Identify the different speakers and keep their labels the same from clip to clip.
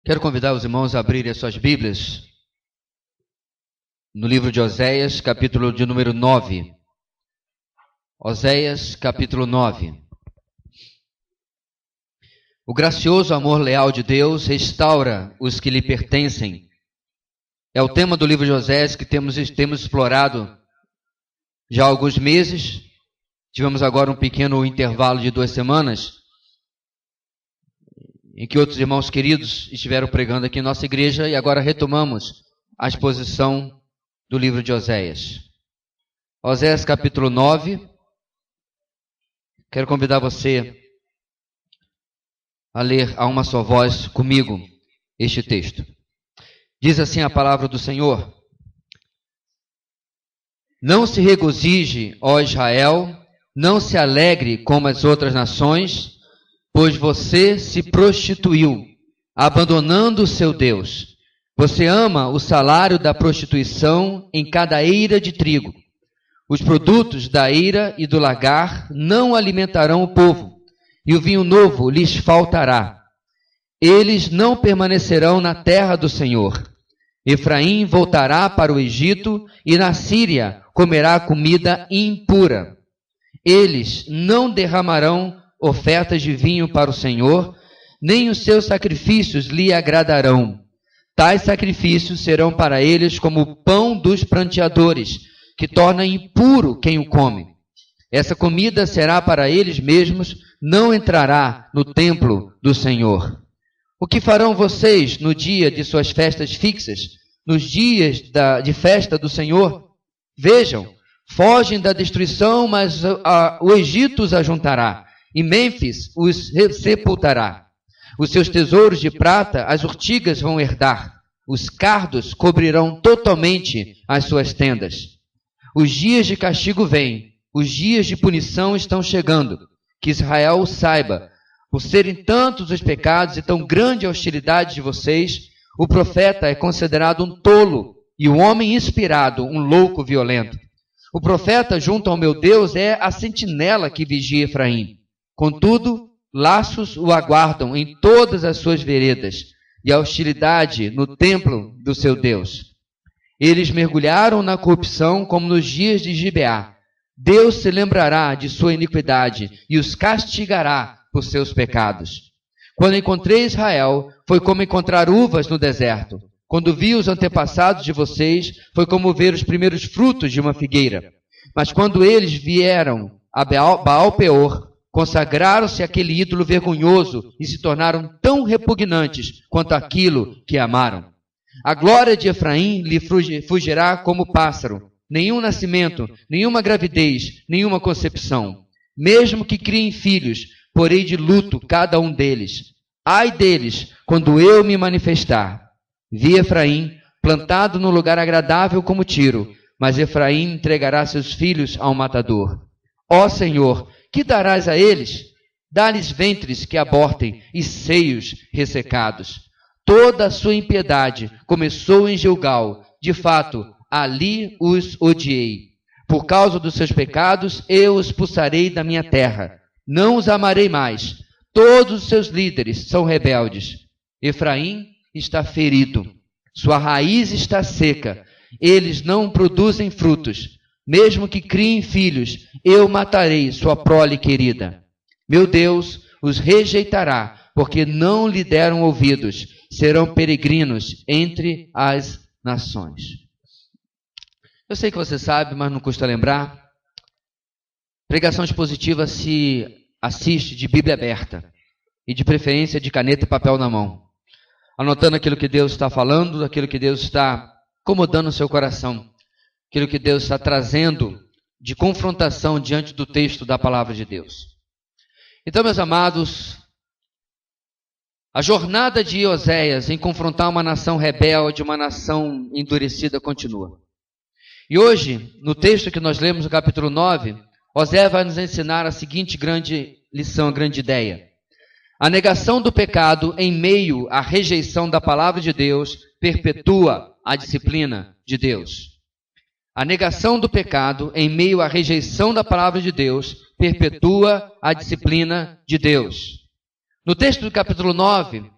Speaker 1: Quero convidar os irmãos a abrirem as suas Bíblias no livro de Oséias, capítulo de número 9. Oséias, capítulo 9. O gracioso amor leal de Deus restaura os que lhe pertencem. É o tema do livro de Oséias que temos explorado já há alguns meses. Tivemos agora um pequeno intervalo de 2 semanas, em que outros irmãos queridos estiveram pregando aqui em nossa igreja, e agora retomamos a exposição do livro de Oséias. Oséias capítulo 9. Quero convidar você a ler a uma só voz comigo este texto. Diz assim a palavra do Senhor: Não se regozije, ó Israel, não se alegre como as outras nações, pois você se prostituiu, abandonando o seu Deus. Você ama o salário da prostituição em cada eira de trigo. Os produtos da eira e do lagar não alimentarão o povo, e o vinho novo lhes faltará. Eles não permanecerão na terra do Senhor. Efraim voltará para o Egito, e na Síria comerá comida impura. Eles não derramarão ofertas de vinho para o Senhor, nem os seus sacrifícios lhe agradarão. Tais sacrifícios serão para eles como o pão dos pranteadores, que torna impuro quem o come. Essa comida será para eles mesmos, não entrará no templo do Senhor. O que farão vocês no dia de suas festas fixas, nos dias de festa do Senhor? Vejam, fogem da destruição, mas o Egito os ajuntará, e Mênfis os sepultará. Os seus tesouros de prata as urtigas vão herdar. Os cardos cobrirão totalmente as suas tendas. Os dias de castigo vêm, os dias de punição estão chegando. Que Israel o saiba. Por serem tantos os pecados e tão grande a hostilidade de vocês, o profeta é considerado um tolo e o homem inspirado um louco violento. O profeta junto ao meu Deus é a sentinela que vigia Efraim. Contudo, laços o aguardam em todas as suas veredas, e a hostilidade no templo do seu Deus. Eles mergulharam na corrupção como nos dias de Gibeá. Deus se lembrará de sua iniquidade e os castigará por seus pecados. Quando encontrei Israel, foi como encontrar uvas no deserto. Quando vi os antepassados de vocês, foi como ver os primeiros frutos de uma figueira. Mas quando eles vieram a Baal-peor, consagraram-se àquele ídolo vergonhoso e se tornaram tão repugnantes quanto aquilo que amaram. A glória de Efraim lhe fugirá como pássaro. Nenhum nascimento, nenhuma gravidez, nenhuma concepção. Mesmo que criem filhos, porei de luto cada um deles. Ai deles, quando eu me manifestar. Vi Efraim plantado num lugar agradável como Tiro, mas Efraim entregará seus filhos ao matador. Ó Senhor, que darás a eles? Dá-lhes ventres que abortem e seios ressecados. Toda a sua impiedade começou em Gilgal. De fato, ali os odiei. Por causa dos seus pecados, eu os expulsarei da minha terra. Não os amarei mais. Todos os seus líderes são rebeldes. Efraim está ferido. Sua raiz está seca. Eles não produzem frutos. Mesmo que criem filhos, eu matarei sua prole querida. Meu Deus os rejeitará, porque não lhe deram ouvidos. Serão peregrinos entre as nações. Eu sei que você sabe, mas não custa lembrar. Pregação expositiva se assiste de Bíblia aberta e de preferência de caneta e papel na mão, anotando aquilo que Deus está falando, aquilo que Deus está incomodando no seu coração, aquilo que Deus está trazendo de confrontação diante do texto da palavra de Deus. Então, meus amados, a jornada de Oséias em confrontar uma nação rebelde, uma nação endurecida, continua. E hoje, no texto que nós lemos, no capítulo 9, Oséias vai nos ensinar a seguinte grande lição, a grande ideia. A negação do pecado em meio à rejeição da palavra de Deus perpetua a disciplina de Deus. A negação do pecado em meio à rejeição da palavra de Deus perpetua a disciplina de Deus. No texto do capítulo 9,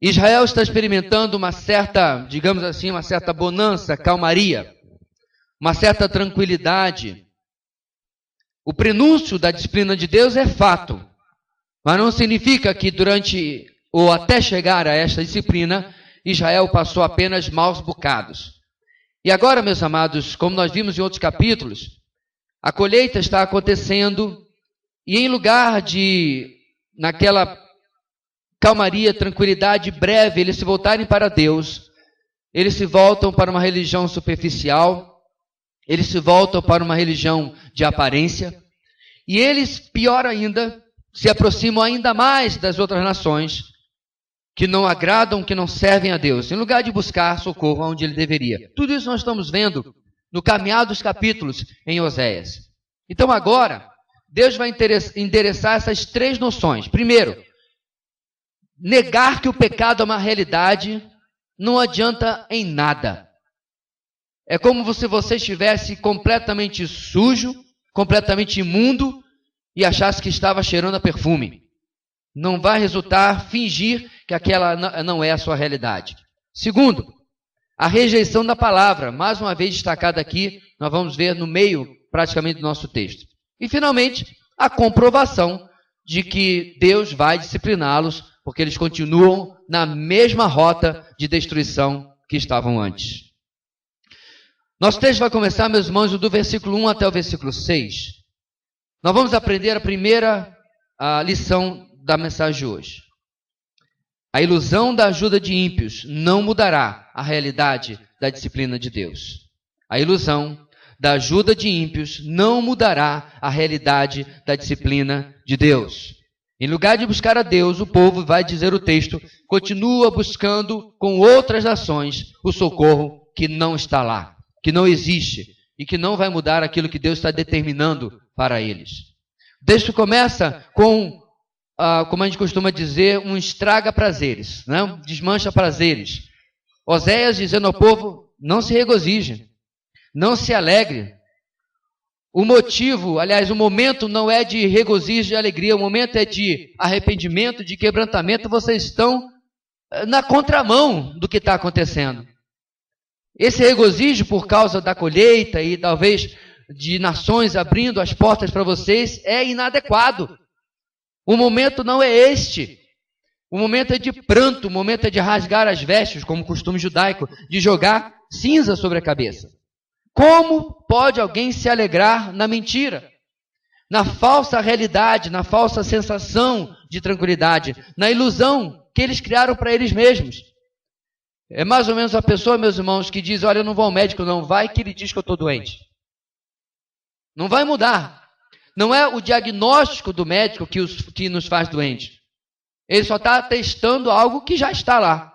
Speaker 1: Israel está experimentando uma certa, digamos assim, uma certa bonança, calmaria, uma certa tranquilidade. O prenúncio da disciplina de Deus é fato, mas não significa que durante ou até chegar a esta disciplina, Israel passou apenas maus bocados. E agora, meus amados, como nós vimos em outros capítulos, a colheita está acontecendo e em lugar de, naquela calmaria, tranquilidade breve, eles se voltarem para Deus, eles se voltam para uma religião superficial, eles se voltam para uma religião de aparência, e eles, pior ainda, se aproximam ainda mais das outras nações que não agradam, que não servem a Deus, em lugar de buscar socorro onde ele deveria. Tudo isso nós estamos vendo no caminhar dos capítulos em Oséias. Então agora, Deus vai endereçar essas três noções. Primeiro, negar que o pecado é uma realidade não adianta em nada. É como se você estivesse completamente sujo, completamente imundo e achasse que estava cheirando a perfume. Não vai resultar fingir que aquela não é a sua realidade. Segundo, a rejeição da palavra, mais uma vez destacada aqui, nós vamos ver no meio praticamente do nosso texto. E finalmente, a comprovação de que Deus vai discipliná-los, porque eles continuam na mesma rota de destruição que estavam antes. Nosso texto vai começar, meus irmãos, do versículo 1 até o versículo 6. Nós vamos aprender a primeira lição da mensagem de hoje. A ilusão da ajuda de ímpios não mudará a realidade da disciplina de Deus. A ilusão da ajuda de ímpios não mudará a realidade da disciplina de Deus. Em lugar de buscar a Deus, o povo, vai dizer o texto, continua buscando com outras nações o socorro que não está lá, que não existe e que não vai mudar aquilo que Deus está determinando para eles. O texto começa com, como a gente costuma dizer, um estraga prazeres, né? Um desmancha prazeres. Oséias dizendo ao povo, não se regozije, não se alegre. O motivo, aliás, o momento não é de regozijo, de alegria, o momento é de arrependimento, de quebrantamento. Vocês estão na contramão do que está acontecendo. Esse regozijo por causa da colheita e talvez de nações abrindo as portas para vocês é inadequado. O momento não é este. O momento é de pranto, o momento é de rasgar as vestes, como costume judaico, de jogar cinza sobre a cabeça. Como pode alguém se alegrar na mentira? Na falsa realidade, na falsa sensação de tranquilidade, na ilusão que eles criaram para eles mesmos. É mais ou menos a pessoa, meus irmãos, que diz, olha, eu não vou ao médico, não vai, que ele diz que eu estou doente. Não vai mudar. Não é o diagnóstico do médico que nos faz doente. Ele só está testando algo que já está lá.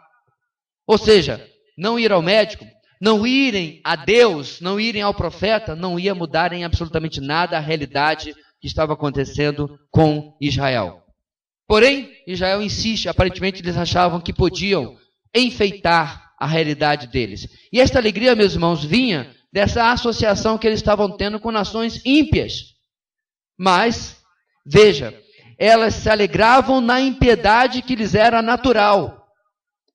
Speaker 1: Ou seja, não ir ao médico, não irem a Deus, não irem ao profeta, não ia mudar em absolutamente nada a realidade que estava acontecendo com Israel. Porém, Israel insiste, aparentemente eles achavam que podiam enfeitar a realidade deles. E esta alegria, meus irmãos, vinha dessa associação que eles estavam tendo com nações ímpias. Mas, veja, elas se alegravam na impiedade que lhes era natural.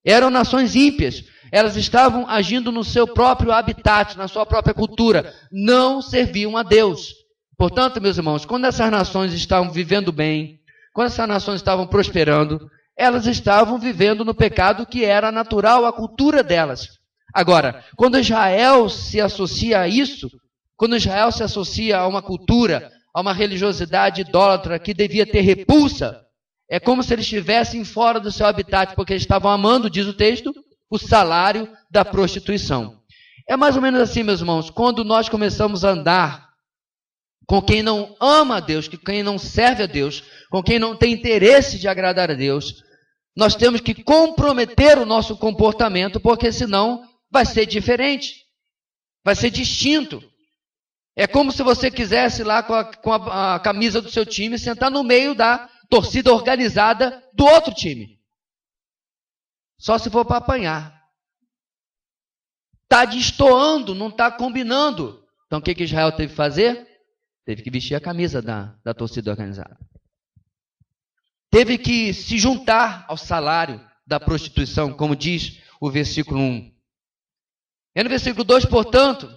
Speaker 1: Eram nações ímpias. Elas estavam agindo no seu próprio habitat, na sua própria cultura. Não serviam a Deus. Portanto, meus irmãos, quando essas nações estavam vivendo bem, quando essas nações estavam prosperando, elas estavam vivendo no pecado que era natural à cultura delas. Agora, quando Israel se associa a isso, quando Israel se associa a uma cultura, a uma religiosidade idólatra que devia ter repulsa, é como se eles estivessem fora do seu habitat, porque eles estavam amando, diz o texto, o salário da prostituição. É mais ou menos assim, meus irmãos, quando nós começamos a andar com quem não ama a Deus, com quem não serve a Deus, com quem não tem interesse de agradar a Deus, nós temos que comprometer o nosso comportamento, porque senão vai ser diferente, vai ser distinto. É como se você quisesse lá com a camisa do seu time sentar no meio da torcida organizada do outro time. Só se for para apanhar. Está destoando, não está combinando. Então o que Israel teve que fazer? Teve que vestir a camisa da torcida organizada. Teve que se juntar ao salário da prostituição, como diz o versículo 1. E no versículo 2, portanto,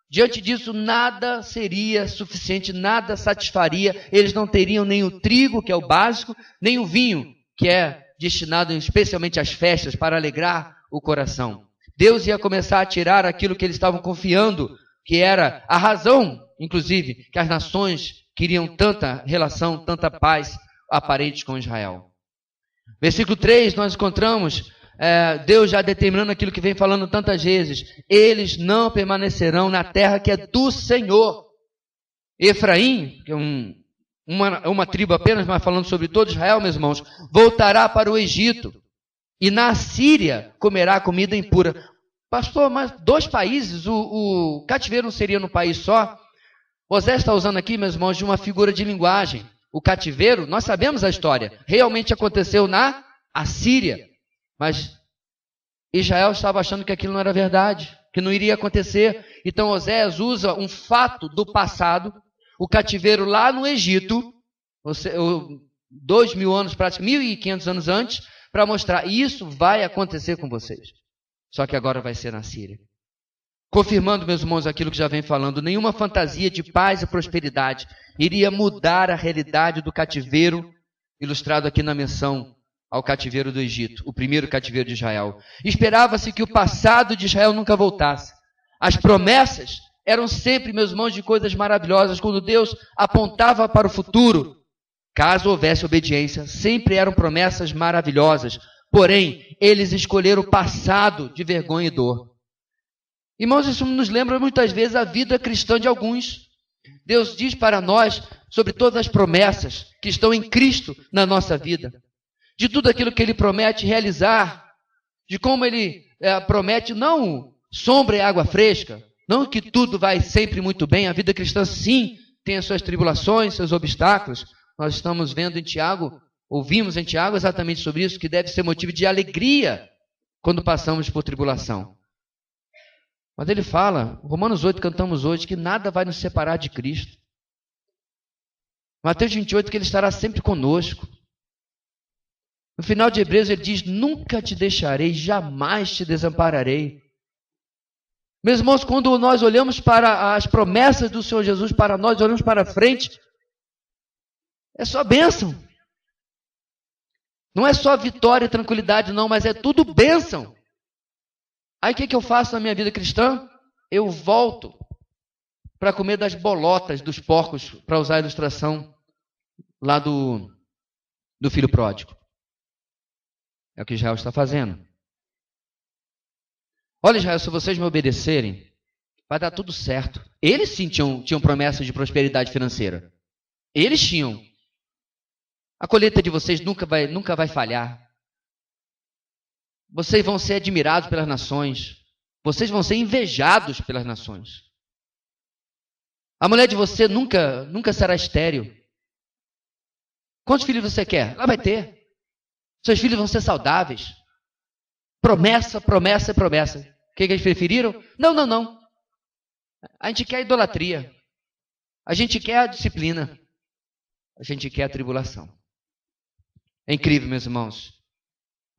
Speaker 1: diante disso nada seria suficiente, nada satisfaria, eles não teriam nem o trigo, que é o básico, nem o vinho, que é destinado especialmente às festas, para alegrar o coração. Deus ia começar a tirar aquilo que eles estavam confiando, que era a razão, inclusive, que as nações queriam tanta relação, tanta paz aparente com Israel. Versículo 3, nós encontramos Deus já determinando aquilo que vem falando tantas vezes. Eles não permanecerão na terra que é do Senhor. Efraim, que é uma tribo apenas, mas falando sobre todo Israel, meus irmãos, voltará para o Egito. E na Síria comerá comida impura. Pastor, mas 2 países, o cativeiro não seria num país só? Osés está usando aqui, meus irmãos, de uma figura de linguagem. O cativeiro, nós sabemos a história, realmente aconteceu na Assíria. Mas Israel estava achando que aquilo não era verdade, que não iria acontecer. Então Osés usa um fato do passado, o cativeiro lá no Egito, 2.000 anos, praticamente 1.500 anos antes, para mostrar, isso vai acontecer com vocês. Só que agora vai ser na Síria. Confirmando, meus irmãos, aquilo que já vem falando, nenhuma fantasia de paz e prosperidade iria mudar a realidade do cativeiro, ilustrado aqui na menção ao cativeiro do Egito, o primeiro cativeiro de Israel. Esperava-se que o passado de Israel nunca voltasse. As promessas eram sempre, meus irmãos, de coisas maravilhosas. Quando Deus apontava para o futuro, caso houvesse obediência, sempre eram promessas maravilhosas. Porém, eles escolheram o passado de vergonha e dor. Irmãos, isso nos lembra muitas vezes a vida cristã de alguns. Deus diz para nós sobre todas as promessas que estão em Cristo na nossa vida. De tudo aquilo que Ele promete realizar, de como Ele promete não sombra e água fresca, não que tudo vai sempre muito bem, a vida cristã sim tem as suas tribulações, seus obstáculos. Nós estamos vendo em Tiago, ouvimos em Tiago exatamente sobre isso, que deve ser motivo de alegria quando passamos por tribulação. Mas ele fala, Romanos 8 cantamos hoje, que nada vai nos separar de Cristo. Mateus 28 que Ele estará sempre conosco. No final de Hebreus ele diz, nunca te deixarei, jamais te desampararei. Meus irmãos, quando nós olhamos para as promessas do Senhor Jesus para nós, olhamos para frente, é só bênção. Não é só vitória e tranquilidade não, mas é tudo bênção. Aí o que eu faço na minha vida cristã? Eu volto para comer das bolotas dos porcos, para usar a ilustração lá do filho pródigo. É o que Israel está fazendo. Olha, Israel, se vocês me obedecerem, vai dar tudo certo. Eles sim tinham promessas de prosperidade financeira. Eles tinham. A colheita de vocês nunca vai falhar. Vocês vão ser admirados pelas nações. Vocês vão ser invejados pelas nações. A mulher de você nunca será estéril. Quantos filhos você quer? Ela vai ter. Seus filhos vão ser saudáveis. Promessa, promessa e promessa. O que eles preferiram? Não. A gente quer a idolatria. A gente quer a disciplina. A gente quer a tribulação. É incrível, meus irmãos.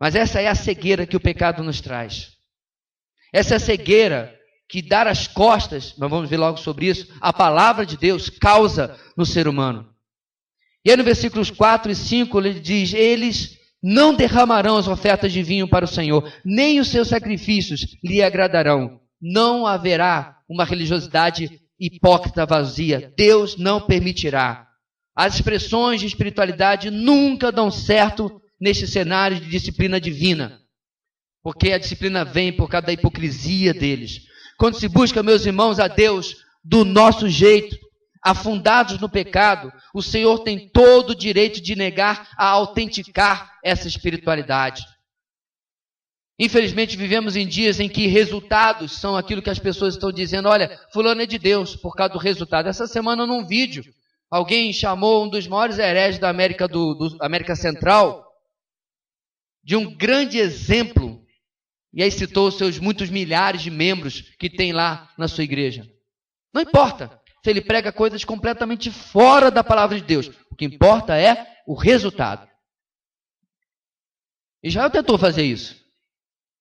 Speaker 1: Mas essa é a cegueira que o pecado nos traz. Essa é a cegueira que dar as costas, nós vamos ver logo sobre isso, a palavra de Deus causa no ser humano. E aí no versículos 4 e 5 ele diz, eles não derramarão as ofertas de vinho para o Senhor, nem os seus sacrifícios lhe agradarão. Não haverá uma religiosidade hipócrita vazia. Deus não permitirá. As expressões de espiritualidade nunca dão certo neste cenário de disciplina divina, porque a disciplina vem por causa da hipocrisia deles. Quando se busca, meus irmãos, a Deus do nosso jeito, afundados no pecado, o Senhor tem todo o direito de negar a autenticar essa espiritualidade. Infelizmente, vivemos em dias em que resultados são aquilo que as pessoas estão dizendo, olha, fulano é de Deus por causa do resultado. Essa semana, num vídeo, alguém chamou um dos maiores hereges da América, do América Central, de um grande exemplo, e aí citou os seus muitos milhares de membros que tem lá na sua igreja. Não importa se ele prega coisas completamente fora da palavra de Deus, o que importa é o resultado. Israel tentou fazer isso.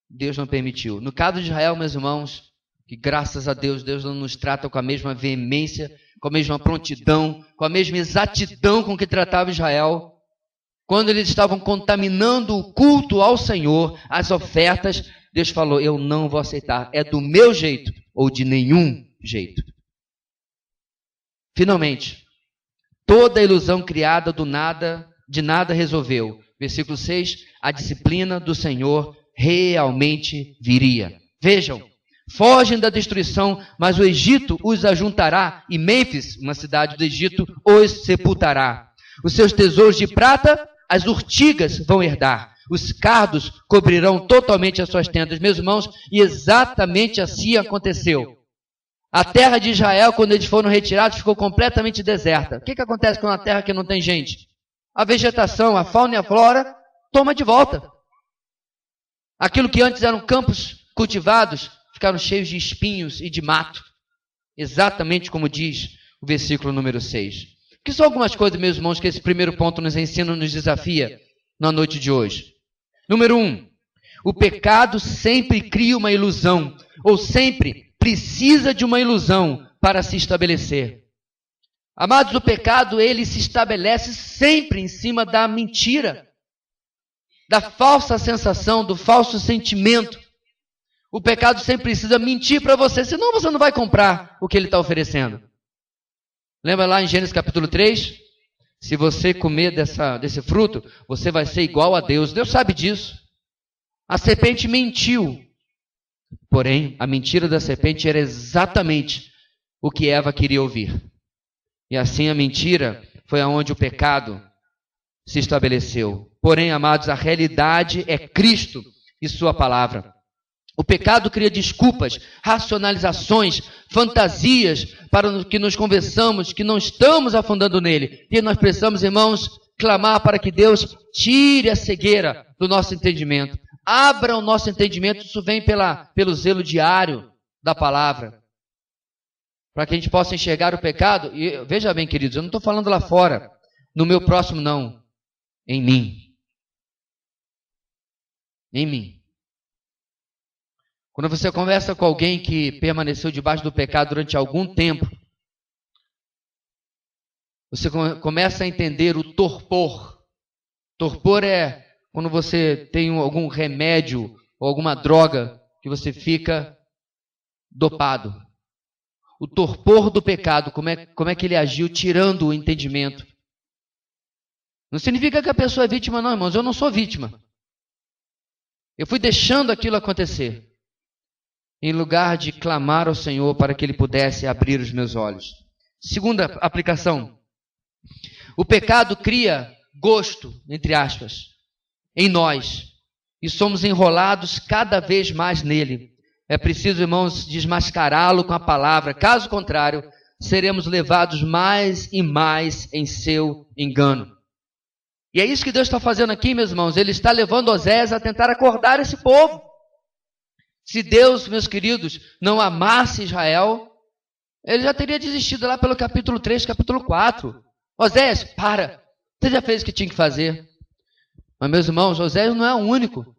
Speaker 1: Deus não permitiu. No caso de Israel, meus irmãos, que graças a Deus, Deus não nos trata com a mesma veemência, com a mesma prontidão, com a mesma exatidão com que tratava Israel. Quando eles estavam contaminando o culto ao Senhor, as ofertas, Deus falou, eu não vou aceitar. É do meu jeito ou de nenhum jeito. Finalmente, toda a ilusão criada do nada, de nada resolveu. Versículo 6, a disciplina do Senhor realmente viria. Vejam, fogem da destruição, mas o Egito os ajuntará e Mênfis, uma cidade do Egito, os sepultará. Os seus tesouros de prata, as urtigas vão herdar. Os cardos cobrirão totalmente as suas tendas. Meus irmãos, e exatamente assim aconteceu. A terra de Israel, quando eles foram retirados, ficou completamente deserta. O que acontece com uma terra que não tem gente? A vegetação, a fauna e a flora toma de volta. Aquilo que antes eram campos cultivados, ficaram cheios de espinhos e de mato. Exatamente como diz o versículo número 6. Que são algumas coisas, meus irmãos, que esse primeiro ponto nos ensina, nos desafia na noite de hoje. Número 1. O pecado sempre cria uma ilusão, ou sempre precisa de uma ilusão para se estabelecer. Amados, o pecado, ele se estabelece sempre em cima da mentira, da falsa sensação, do falso sentimento. O pecado sempre precisa mentir para você, senão você não vai comprar o que ele está oferecendo. Lembra lá em Gênesis capítulo 3? Se você comer desse fruto, você vai ser igual a Deus. Deus sabe disso. A serpente mentiu. Porém, a mentira da serpente era exatamente o que Eva queria ouvir. E assim a mentira foi aonde o pecado se estabeleceu. Porém, amados, a realidade é Cristo e sua palavra. O pecado cria desculpas, racionalizações, fantasias para que nos convençamos que não estamos afundando nele. E nós precisamos, irmãos, clamar para que Deus tire a cegueira do nosso entendimento. Abra o nosso entendimento, isso vem pelo zelo diário da palavra. Para que a gente possa enxergar o pecado. E veja bem, queridos, eu não estou falando lá fora, no meu próximo, não. Em mim. Em mim. Quando você conversa com alguém que permaneceu debaixo do pecado durante algum tempo, você começa a entender o torpor. Torpor é quando você tem algum remédio ou alguma droga que você fica dopado. O torpor do pecado, como é que ele agiu tirando o entendimento. Não significa que a pessoa é vítima, não, irmãos. Eu não sou vítima. Eu fui deixando aquilo acontecer, em lugar de clamar ao Senhor para que Ele pudesse abrir os meus olhos. Segunda aplicação. O pecado cria gosto, entre aspas, em nós. E somos enrolados cada vez mais nele. É preciso, irmãos, desmascará-lo com a palavra. Caso contrário, seremos levados mais e mais em seu engano. E é isso que Deus está fazendo aqui, meus irmãos. Ele está levando Oséias a tentar acordar esse povo. Se Deus, meus queridos, não amasse Israel, ele já teria desistido lá pelo capítulo 3, capítulo 4. Oséias, para. Você já fez o que tinha que fazer. Mas, meus irmãos, Oséias não é o único.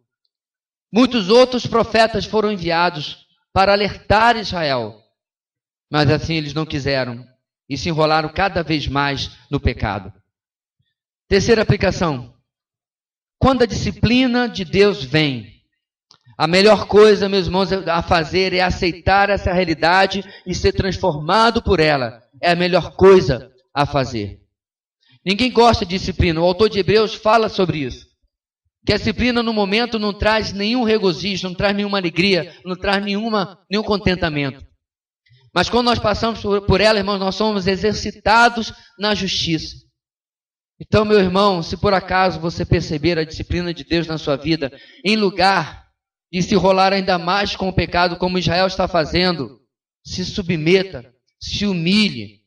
Speaker 1: Muitos outros profetas foram enviados para alertar Israel. Mas assim eles não quiseram e se enrolaram cada vez mais no pecado. Terceira aplicação. Quando a disciplina de Deus vem, a melhor coisa, meus irmãos, a fazer é aceitar essa realidade e ser transformado por ela. É a melhor coisa a fazer. Ninguém gosta de disciplina. O autor de Hebreus fala sobre isso. Que a disciplina no momento não traz nenhum regozijo, não traz nenhuma alegria, não traz nenhum contentamento. Mas quando nós passamos por ela, irmãos, nós somos exercitados na justiça. Então, meu irmão, se por acaso você perceber a disciplina de Deus na sua vida, em lugar de se enrolar ainda mais com o pecado, como Israel está fazendo, se submeta, se humilhe,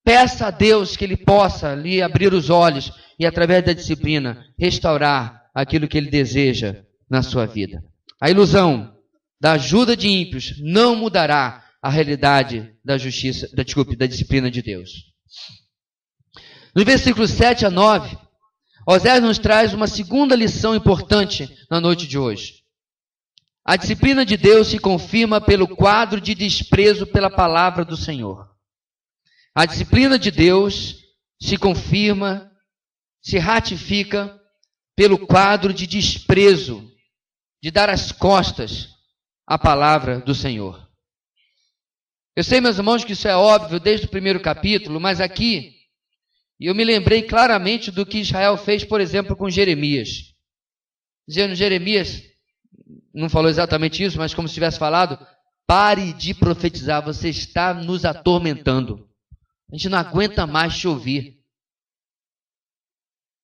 Speaker 1: peça a Deus que Ele possa lhe abrir os olhos e, através da disciplina, restaurar aquilo que Ele deseja na sua vida. A ilusão da ajuda de ímpios não mudará a realidade da disciplina de Deus. Nos versículos 7 a 9, Oséias nos traz uma segunda lição importante na noite de hoje. A disciplina de Deus se confirma pelo quadro de desprezo pela palavra do Senhor. A disciplina de Deus se confirma, se ratifica pelo quadro de desprezo, de dar as costas à palavra do Senhor. Eu sei, meus irmãos, que isso é óbvio desde o primeiro capítulo, mas aqui eu me lembrei claramente do que Israel fez, por exemplo, com Jeremias. Dizendo, Jeremias, não falou exatamente isso, mas como se tivesse falado, pare de profetizar, você está nos atormentando. A gente não aguenta mais te ouvir.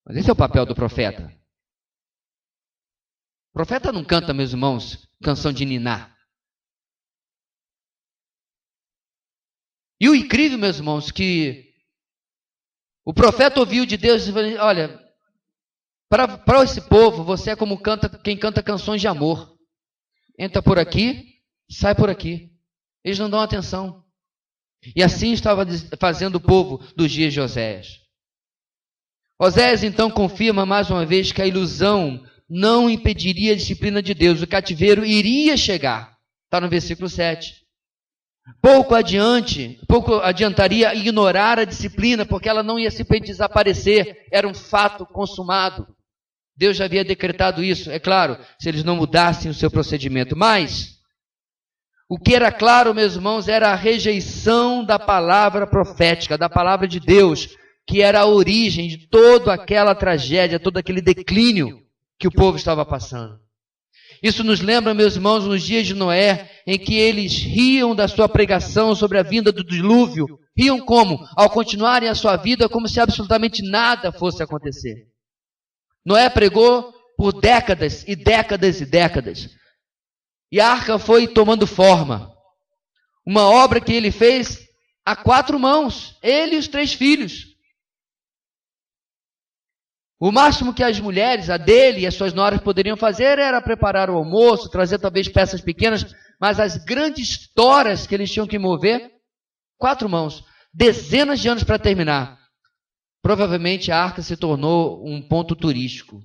Speaker 1: Mas esse é o papel do profeta. O profeta não canta, meus irmãos, canção de niná. E o incrível, meus irmãos, que o profeta ouviu de Deus e falou, olha, para esse povo, você é como quem canta canções de amor. Entra por aqui, sai por aqui. Eles não dão atenção. E assim estava fazendo o povo dos dias de Oséias. Oséias então confirma mais uma vez que a ilusão não impediria a disciplina de Deus. O cativeiro iria chegar. Está no versículo 7. Pouco adiantaria ignorar a disciplina, porque ela não ia simplesmente desaparecer. Era um fato consumado. Deus já havia decretado isso, é claro, se eles não mudassem o seu procedimento. Mas o que era claro, meus irmãos, era a rejeição da palavra profética, da palavra de Deus, que era a origem de toda aquela tragédia, todo aquele declínio que o povo estava passando. Isso nos lembra, meus irmãos, nos dias de Noé, em que eles riam da sua pregação sobre a vinda do dilúvio. Riam como? Ao continuarem a sua vida como se absolutamente nada fosse acontecer. Noé pregou por décadas e décadas e décadas. E a arca foi tomando forma. Uma obra que ele fez a 4 mãos, ele e os 3 filhos. O máximo que as mulheres, a dele e as suas noras poderiam fazer era preparar o almoço, trazer talvez peças pequenas, mas as grandes toras que eles tinham que mover, 4 mãos, dezenas de anos para terminar. Provavelmente a arca se tornou um ponto turístico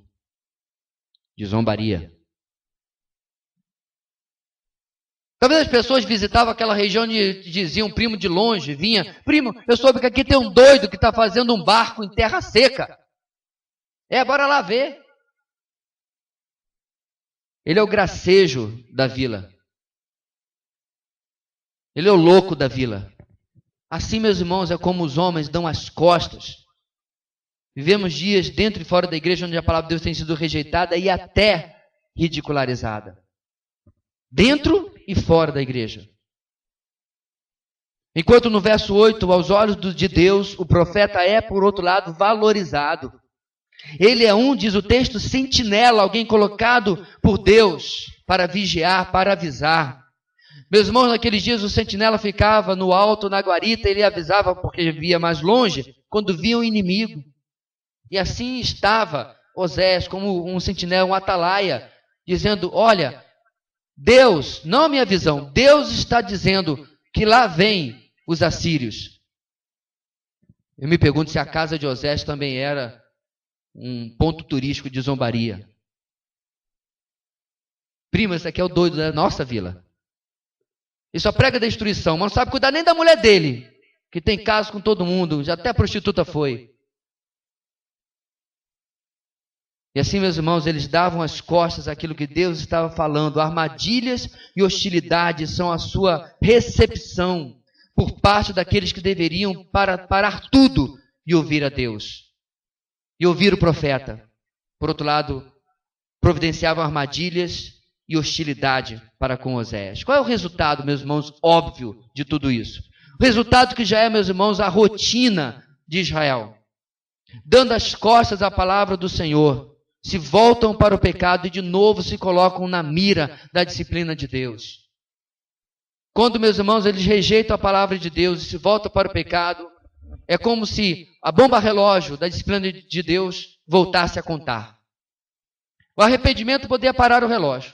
Speaker 1: de zombaria. Talvez as pessoas visitavam aquela região e diziam, primo de longe, vinha, primo, eu soube que aqui tem um doido que está fazendo um barco em terra seca. Bora lá ver. Ele é o gracejo da vila. Ele é o louco da vila. Assim, meus irmãos, é como os homens dão as costas. Vivemos dias dentro e fora da igreja onde a palavra de Deus tem sido rejeitada e até ridicularizada. Dentro e fora da igreja. Enquanto no verso 8, aos olhos de Deus, o profeta é, por outro lado, valorizado. Ele é diz o texto, sentinela, alguém colocado por Deus para vigiar, para avisar. Meus irmãos, naqueles dias o sentinela ficava no alto, na guarita, ele avisava porque via mais longe, quando via um inimigo. E assim estava Oséias como um sentinela, um atalaia, dizendo, olha, Deus, não a minha visão, Deus está dizendo que lá vem os assírios. Eu me pergunto se a casa de Oséias também era um ponto turístico de zombaria. Prima, esse aqui é o doido da nossa vila. Ele só prega destruição, mas não sabe cuidar nem da mulher dele, que tem caso com todo mundo, já até a prostituta foi. E assim, meus irmãos, eles davam as costas àquilo que Deus estava falando. Armadilhas e hostilidades são a sua recepção por parte daqueles que deveriam parar tudo e ouvir a Deus. E ouvir o profeta. Por outro lado, providenciavam armadilhas e hostilidade para com Oséias. Qual é o resultado, meus irmãos, óbvio de tudo isso? O resultado que já é, meus irmãos, a rotina de Israel. Dando as costas à palavra do Senhor, se voltam para o pecado e de novo se colocam na mira da disciplina de Deus. Quando, meus irmãos, eles rejeitam a palavra de Deus e se voltam para o pecado, é como se a bomba relógio da disciplina de Deus voltasse a contar. O arrependimento poderia parar o relógio.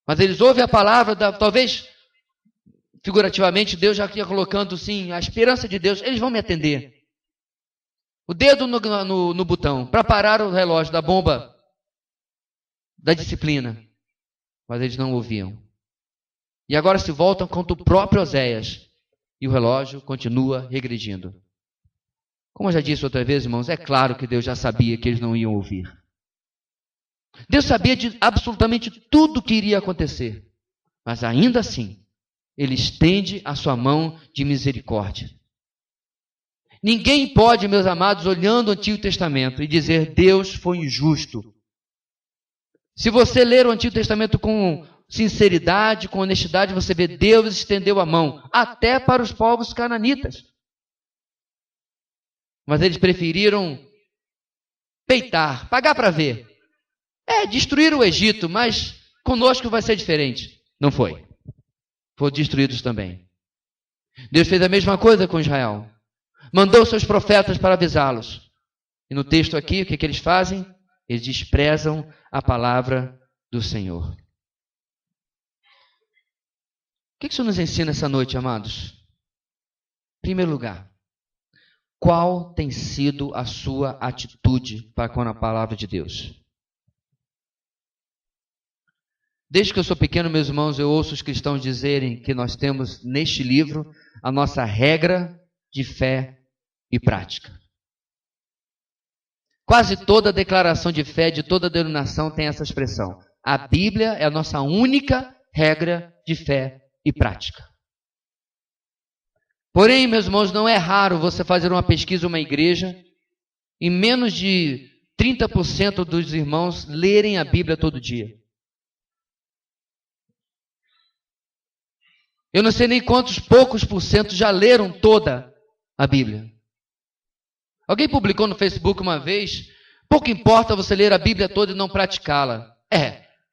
Speaker 1: Mas eles ouvem a palavra, talvez, figurativamente, Deus já ia colocando, sim, a esperança de Deus, eles vão me atender. o dedo no botão para parar o relógio da bomba da disciplina. Mas eles não ouviam. E agora se voltam contra o próprio Oséias. E o relógio continua regredindo. Como eu já disse outra vez, irmãos, é claro que Deus já sabia que eles não iam ouvir. Deus sabia de absolutamente tudo que iria acontecer. Mas ainda assim, Ele estende a sua mão de misericórdia. Ninguém pode, meus amados, olhando o Antigo Testamento e dizer Deus foi injusto. Se você ler o Antigo Testamento com sinceridade, com honestidade, você vê Deus estendeu a mão, até para os povos cananitas. Mas eles preferiram peitar, pagar para ver. Destruir o Egito, mas conosco vai ser diferente. Não foi. Foram destruídos também. Deus fez a mesma coisa com Israel. Mandou seus profetas para avisá-los. E no texto aqui, o que eles fazem? Eles desprezam a palavra do Senhor. O que isso nos ensina essa noite, amados? Em primeiro lugar, qual tem sido a sua atitude para com a palavra de Deus? Desde que eu sou pequeno, meus irmãos, eu ouço os cristãos dizerem que nós temos neste livro a nossa regra de fé e prática. Quase toda declaração de fé de toda denominação tem essa expressão. A Bíblia é a nossa única regra de fé e prática. Porém, meus irmãos, não é raro você fazer uma pesquisa em uma igreja e menos de 30% dos irmãos lerem a Bíblia todo dia. Eu não sei nem quantos poucos por cento já leram toda a Bíblia. Alguém publicou no Facebook uma vez, pouco importa você ler a Bíblia toda e não praticá-la.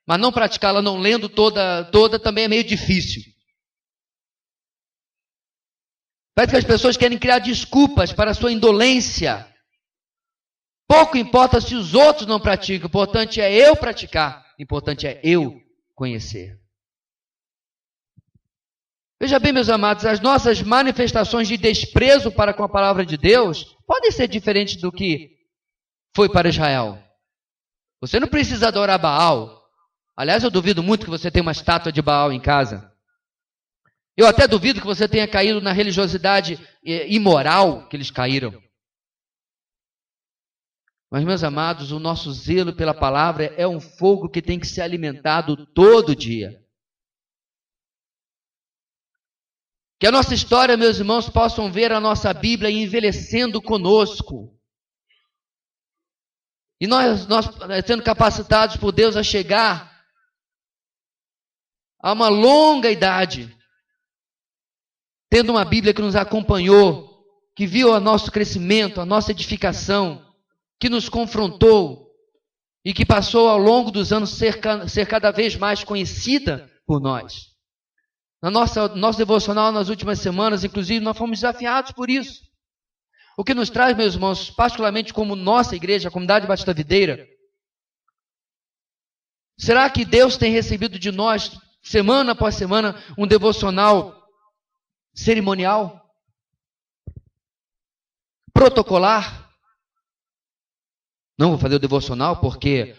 Speaker 1: Mas não praticá-la não lendo toda também é meio difícil. Parece que as pessoas querem criar desculpas para a sua indolência. Pouco importa se os outros não praticam, o importante é eu praticar, o importante é eu conhecer. Veja bem, meus amados, as nossas manifestações de desprezo para com a palavra de Deus podem ser diferentes do que foi para Israel. Você não precisa adorar Baal. Aliás, eu duvido muito que você tenha uma estátua de Baal em casa. Eu até duvido que você tenha caído na religiosidade imoral que eles caíram. Mas, meus amados, o nosso zelo pela palavra é um fogo que tem que ser alimentado todo dia. Que a nossa história, meus irmãos, possam ver a nossa Bíblia envelhecendo conosco. E nós sendo capacitados por Deus a chegar a uma longa idade, tendo uma Bíblia que nos acompanhou, que viu o nosso crescimento, a nossa edificação, que nos confrontou e que passou ao longo dos anos ser cada vez mais conhecida por nós. Nosso devocional nas últimas semanas, inclusive, nós fomos desafiados por isso. O que nos traz, meus irmãos, particularmente como nossa igreja, a Comunidade Batista Videira, será que Deus tem recebido de nós, semana após semana, um devocional cerimonial? Protocolar? Não vou fazer o devocional porque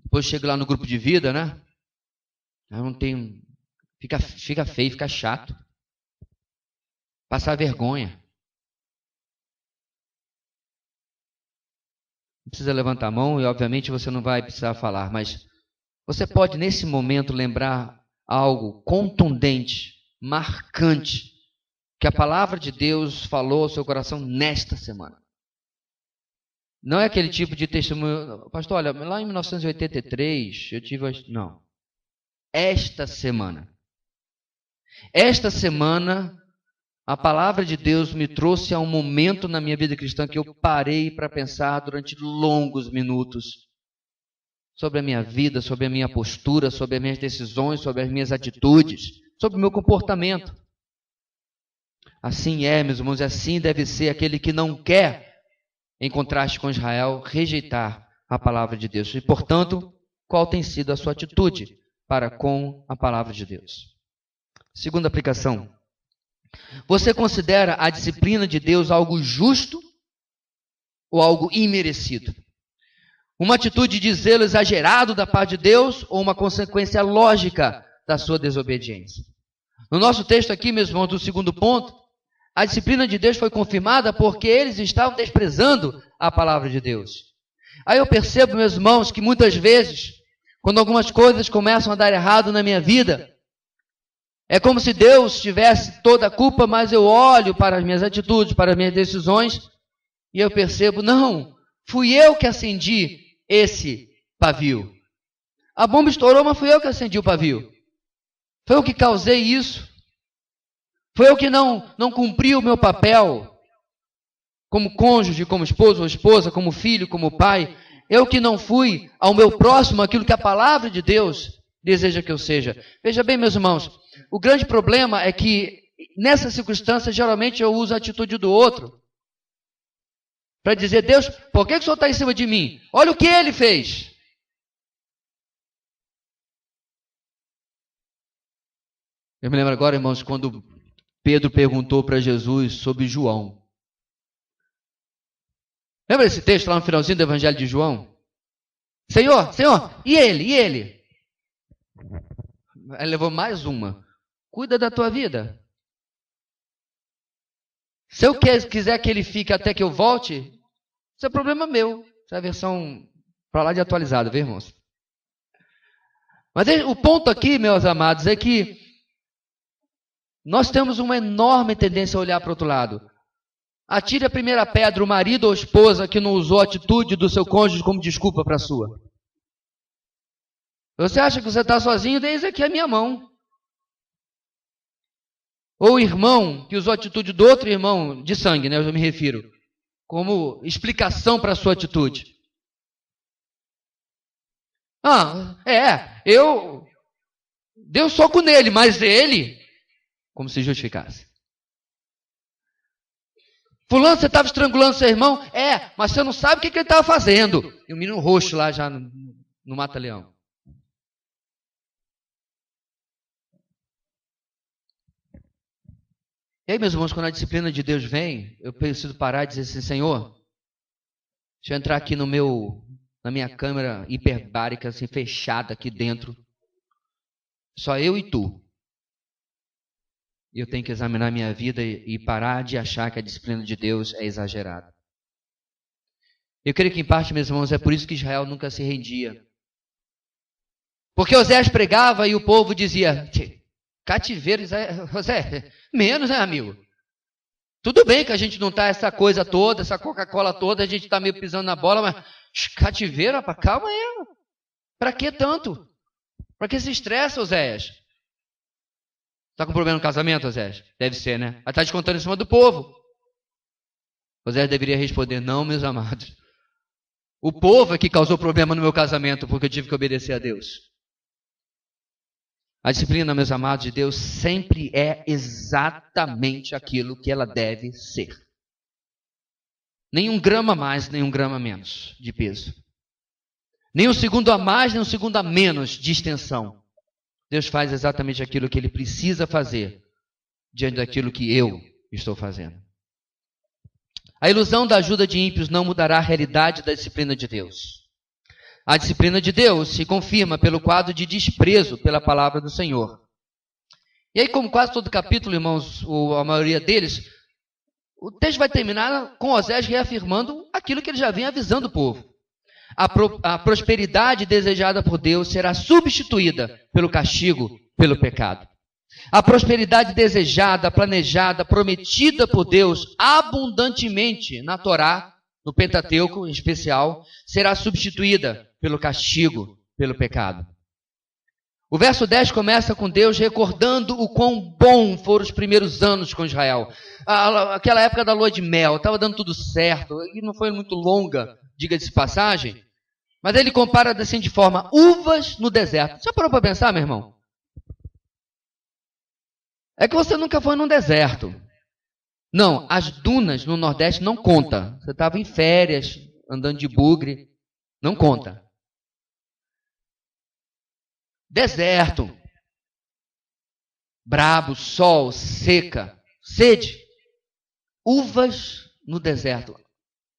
Speaker 1: depois chego lá no grupo de vida, né? Eu não tenho... Fica feio, fica chato. Passar vergonha. Não precisa levantar a mão e, obviamente, você não vai precisar falar, mas você pode, nesse momento, lembrar algo contundente, marcante, que a palavra de Deus falou ao seu coração nesta semana. Não é aquele tipo de testemunho... Pastor, olha, lá em 1983, eu tive... Não. Esta semana, a palavra de Deus me trouxe a um momento na minha vida cristã que eu parei para pensar durante longos minutos sobre a minha vida, sobre a minha postura, sobre as minhas decisões, sobre as minhas atitudes, sobre o meu comportamento. Assim é, meus irmãos, e assim deve ser aquele que não quer, em contraste com Israel, rejeitar a palavra de Deus. E, portanto, qual tem sido a sua atitude para com a palavra de Deus? Segunda aplicação. Você considera a disciplina de Deus algo justo ou algo imerecido? Uma atitude de zelo exagerado da parte de Deus ou uma consequência lógica da sua desobediência? No nosso texto aqui, meus irmãos, do segundo ponto, a disciplina de Deus foi confirmada porque eles estavam desprezando a palavra de Deus. Aí eu percebo, meus irmãos, que muitas vezes, quando algumas coisas começam a dar errado na minha vida, é como se Deus tivesse toda a culpa, mas eu olho para as minhas atitudes, para as minhas decisões, e eu percebo, não, fui eu que acendi esse pavio. A bomba estourou, mas fui eu que acendi o pavio. Foi eu que causei isso. Foi eu que não cumpri o meu papel como cônjuge, como esposo ou esposa, como filho, como pai. Eu que não fui ao meu próximo aquilo que a palavra de Deus deseja que eu seja. Veja bem, meus irmãos, o grande problema é que nessa circunstância, geralmente eu uso a atitude do outro para dizer, Deus, por que o Senhor está em cima de mim? Olha o que ele fez. Eu me lembro agora, irmãos, quando Pedro perguntou para Jesus sobre João. Lembra esse texto lá no finalzinho do Evangelho de João? Senhor, e ele? Ele levou mais uma. Cuida da tua vida. Se eu quiser que ele fique até que eu volte, isso é problema meu. Essa é a versão para lá de atualizada, viu, irmãos? Mas o ponto aqui, meus amados, é que nós temos uma enorme tendência a olhar para o outro lado. Atire a primeira pedra o marido ou esposa que não usou a atitude do seu cônjuge como desculpa para a sua. Você acha que você está sozinho? Desde aqui a minha mão. Ou o irmão que usou a atitude do outro irmão de sangue, né? Eu me refiro, como explicação para a sua atitude. Eu dei um soco nele, mas ele, como se justificasse. Fulano, você estava estrangulando seu irmão? Mas você não sabe o que ele estava fazendo. E o menino roxo lá já no Mata-Leão. E aí, meus irmãos, quando a disciplina de Deus vem, eu preciso parar e dizer assim, Senhor, deixa eu entrar aqui na minha câmera hiperbárica, assim, fechada aqui dentro. Só eu e tu. Eu tenho que examinar minha vida e parar de achar que a disciplina de Deus é exagerada. Eu creio que, em parte, meus irmãos, é por isso que Israel nunca se rendia. Porque Oséias pregava e o povo dizia, cativeiro, José, menos, né, amigo? Tudo bem que a gente não está essa coisa toda, essa Coca-Cola toda, a gente está meio pisando na bola, mas cativeiro, rapaz, calma aí. Para que tanto? Para que se estressa, Oséias? Está com problema no casamento, Oséias? Deve ser, né? Mas está descontando em cima do povo. Oséias deveria responder, não, meus amados. O povo é que causou problema no meu casamento, porque eu tive que obedecer a Deus. A disciplina, meus amados, de Deus sempre é exatamente aquilo que ela deve ser. Nem um grama a mais, nem um grama a menos de peso. Nem um segundo a mais, nem um segundo a menos de extensão. Deus faz exatamente aquilo que Ele precisa fazer diante daquilo que eu estou fazendo. A ilusão da ajuda de ímpios não mudará a realidade da disciplina de Deus. A disciplina de Deus se confirma pelo quadro de desprezo pela palavra do Senhor. E aí, como quase todo capítulo, irmãos, ou a maioria deles, o texto vai terminar com Oséias reafirmando aquilo que ele já vinha avisando o povo. A prosperidade desejada por Deus será substituída pelo castigo, pelo pecado. A prosperidade desejada, planejada, prometida por Deus abundantemente na Torá, no Pentateuco em especial, será substituída pelo castigo, pelo pecado. O verso 10 começa com Deus recordando o quão bom foram os primeiros anos com Israel. Aquela época da lua de mel, estava dando tudo certo, e não foi muito longa, diga-se de passagem, mas ele compara assim de forma, uvas no deserto. Já parou para pensar, meu irmão? É que você nunca foi num deserto. Não, as dunas no Nordeste não conta. Você estava em férias, andando de bugre, não conta. Deserto, brabo, sol, seca, sede, uvas no deserto.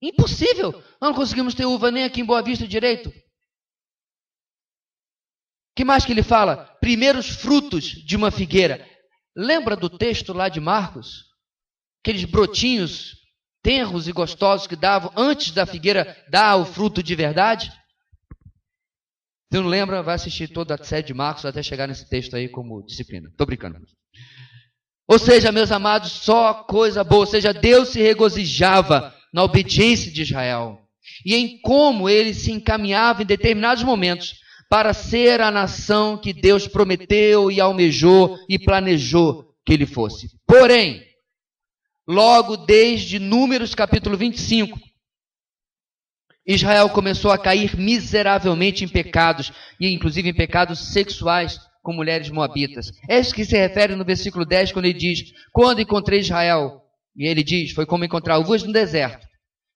Speaker 1: Impossível! Nós não conseguimos ter uva nem aqui em Boa Vista direito. Que mais que ele fala? Primeiros frutos de uma figueira. Lembra do texto lá de Marcos? Aqueles brotinhos tenros e gostosos que davam antes da figueira dar o fruto de verdade? Se não lembra, vai assistir toda a série de Marcos até chegar nesse texto aí como disciplina. Estou brincando. Ou seja, meus amados, só coisa boa. Ou seja, Deus se regozijava na obediência de Israel e em como ele se encaminhava em determinados momentos para ser a nação que Deus prometeu e almejou e planejou que ele fosse. Porém, logo desde Números capítulo 25, Israel começou a cair miseravelmente em pecados, e inclusive em pecados sexuais com mulheres moabitas. É isso que se refere no versículo 10, quando ele diz: quando encontrei Israel, e ele diz, foi como encontrar uvas no deserto.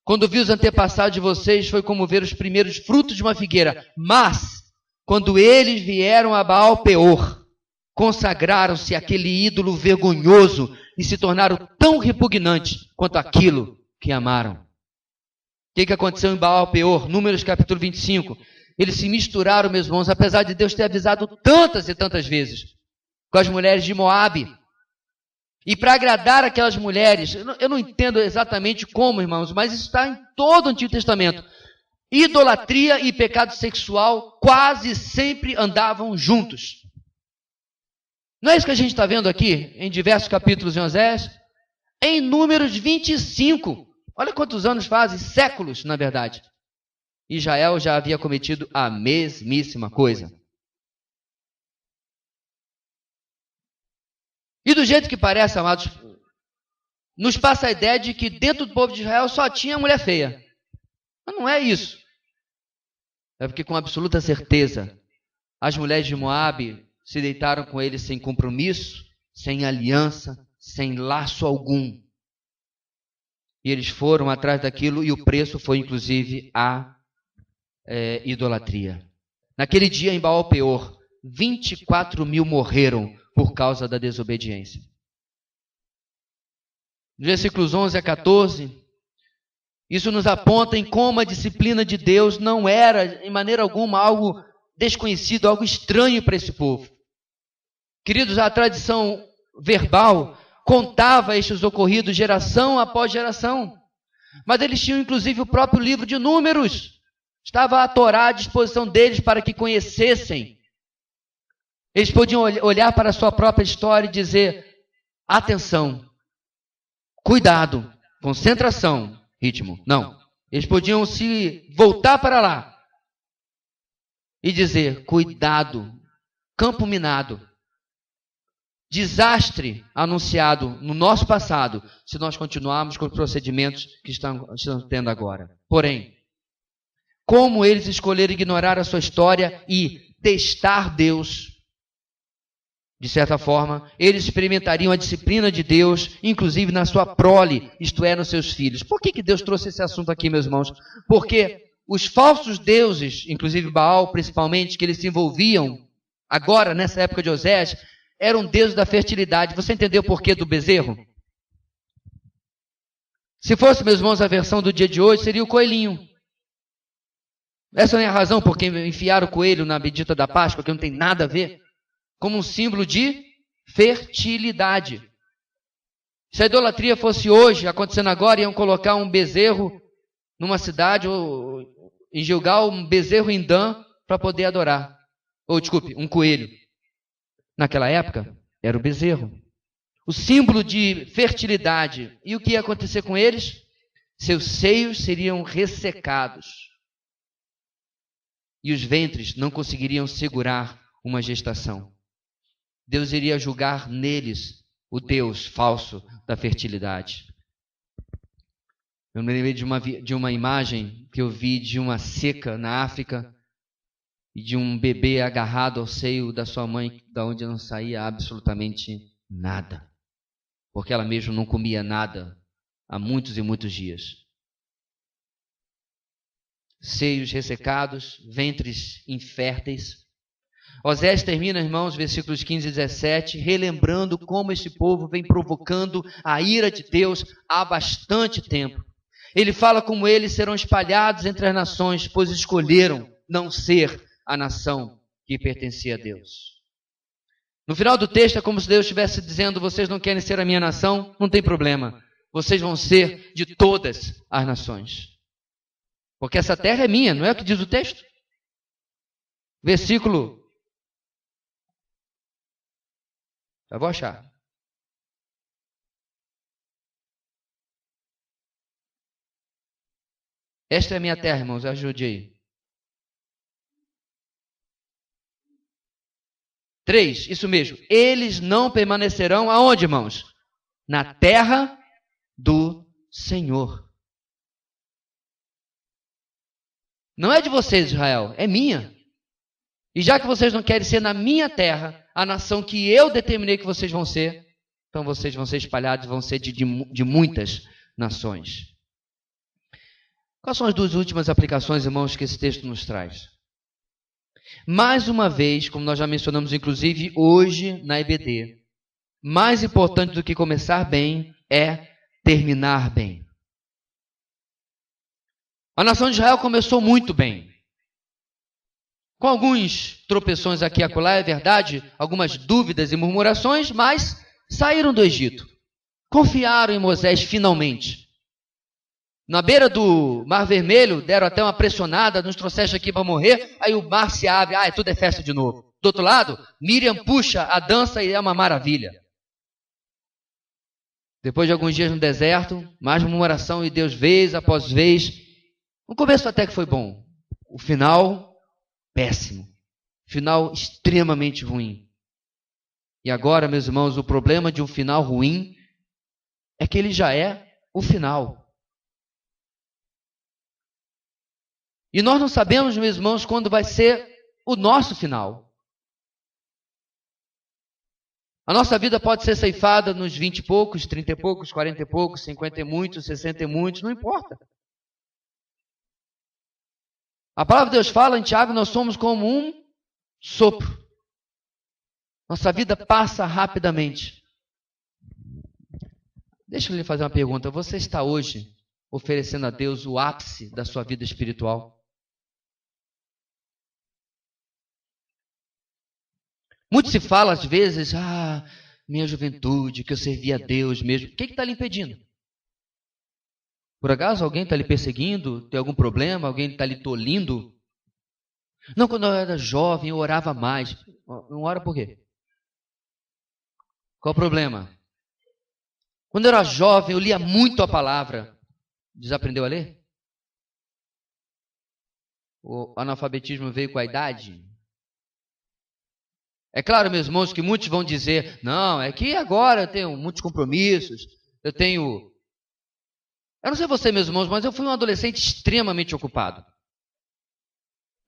Speaker 1: Quando vi os antepassados de vocês, foi como ver os primeiros frutos de uma figueira. Mas, quando eles vieram a Baal Peor, consagraram-se àquele ídolo vergonhoso e se tornaram tão repugnantes quanto aquilo que amaram. O que aconteceu em Baal Peor? Números capítulo 25. Eles se misturaram, meus irmãos, apesar de Deus ter avisado tantas e tantas vezes, com as mulheres de Moabe. E para agradar aquelas mulheres, eu não entendo exatamente como, irmãos, mas isso está em todo o Antigo Testamento. Idolatria e pecado sexual quase sempre andavam juntos. Não é isso que a gente está vendo aqui em diversos capítulos em Osés? Em Números 25. Olha quantos anos fazem, séculos, na verdade. Israel já havia cometido a mesmíssima coisa. E do jeito que parece, amados, nos passa a ideia de que dentro do povo de Israel só tinha mulher feia. Mas não é isso. É porque com absoluta certeza as mulheres de Moabe se deitaram com eles sem compromisso, sem aliança, sem laço algum. E eles foram atrás daquilo e o preço foi inclusive a idolatria. Naquele dia em Baal Peor, 24 mil morreram por causa da desobediência. Versículos 11 a 14, isso nos aponta em como a disciplina de Deus não era, em maneira alguma, algo desconhecido, algo estranho para esse povo. Queridos, a tradição verbal contava estes ocorridos geração após geração. Mas eles tinham inclusive o próprio livro de Números. Estava a Torá à disposição deles para que conhecessem. Eles podiam olhar para a sua própria história e dizer: atenção, cuidado, concentração, ritmo. Não. Eles podiam se voltar para lá e dizer: cuidado, campo minado. Desastre anunciado no nosso passado, se nós continuarmos com os procedimentos que estão tendo agora. Porém, como eles escolheram ignorar a sua história e testar Deus, de certa forma, eles experimentariam a disciplina de Deus, inclusive na sua prole, isto é, nos seus filhos. Por que Deus trouxe esse assunto aqui, meus irmãos? Porque os falsos deuses, inclusive Baal principalmente, que eles se envolviam agora, nessa época de Osés, era um deus da fertilidade. Você entendeu o porquê do bezerro? Se fosse, meus irmãos, a versão do dia de hoje, seria o coelhinho. Essa não é a razão por que enfiaram o coelho na bendita da Páscoa, que não tem nada a ver, como um símbolo de fertilidade. Se a idolatria fosse hoje, acontecendo agora, iam colocar um bezerro numa cidade, ou em Gilgal, um bezerro em Dan, para poder adorar. Ou, desculpe, um coelho. Naquela época, era o bezerro. O símbolo de fertilidade. E o que ia acontecer com eles? Seus seios seriam ressecados. E os ventres não conseguiriam segurar uma gestação. Deus iria julgar neles o Deus falso da fertilidade. Eu me lembrei de uma imagem que eu vi de uma seca na África, e de um bebê agarrado ao seio da sua mãe, da onde não saía absolutamente nada, porque ela mesma não comia nada há muitos e muitos dias. Seios ressecados, ventres inférteis. Osés termina, irmãos, versículos 15 e 17, relembrando como este povo vem provocando a ira de Deus há bastante tempo. Ele fala como eles serão espalhados entre as nações, pois escolheram não ser a nação que pertencia a Deus. No final do texto é como se Deus estivesse dizendo: vocês não querem ser a minha nação? Não tem problema. Vocês vão ser de todas as nações. Porque essa terra é minha, não é o que diz o texto? Versículo. Eu vou achar. Esta é a minha terra, irmãos, ajude aí. 3, isso mesmo. Eles não permanecerão aonde, irmãos? Na terra do Senhor. Não é de vocês, Israel, é minha. E já que vocês não querem ser na minha terra, a nação que eu determinei que vocês vão ser, então vocês vão ser espalhados, vão ser de muitas nações. Quais são as duas últimas aplicações, irmãos, que esse texto nos traz? Mais uma vez, como nós já mencionamos, inclusive, hoje na EBD, mais importante do que começar bem é terminar bem. A nação de Israel começou muito bem. Com alguns tropeções aqui e acolá, é verdade, algumas dúvidas e murmurações, mas saíram do Egito. Confiaram em Moisés finalmente. Na beira do Mar Vermelho, deram até uma pressionada, nos trouxeste aqui para morrer, aí o mar se abre, tudo é festa de novo. Do outro lado, Miriam puxa a dança e é uma maravilha. Depois de alguns dias no deserto, mais murmuração e Deus vez após vez. No começo até que foi bom. O final, péssimo. Final extremamente ruim. E agora, meus irmãos, o problema de um final ruim é que ele já é o final. E nós não sabemos, meus irmãos, quando vai ser o nosso final. A nossa vida pode ser ceifada nos 20 e poucos, 30 e poucos, 40 e poucos, 50 e muitos, 60 e muitos, não importa. A palavra de Deus fala em Tiago, nós somos como um sopro. Nossa vida passa rapidamente. Deixa eu lhe fazer uma pergunta. Você está hoje oferecendo a Deus o ápice da sua vida espiritual? Muito se fala às vezes, minha juventude, que eu servia a Deus mesmo. O que está lhe impedindo? Por acaso alguém está lhe perseguindo? Tem algum problema? Alguém está lhe tolindo? Não, quando eu era jovem eu orava mais. Não ora por quê? Qual o problema? Quando eu era jovem eu lia muito a palavra. Desaprendeu a ler? O analfabetismo veio com a idade? É claro, meus irmãos, que muitos vão dizer, não, é que agora eu tenho muitos compromissos, eu não sei você, meus irmãos, mas eu fui um adolescente extremamente ocupado.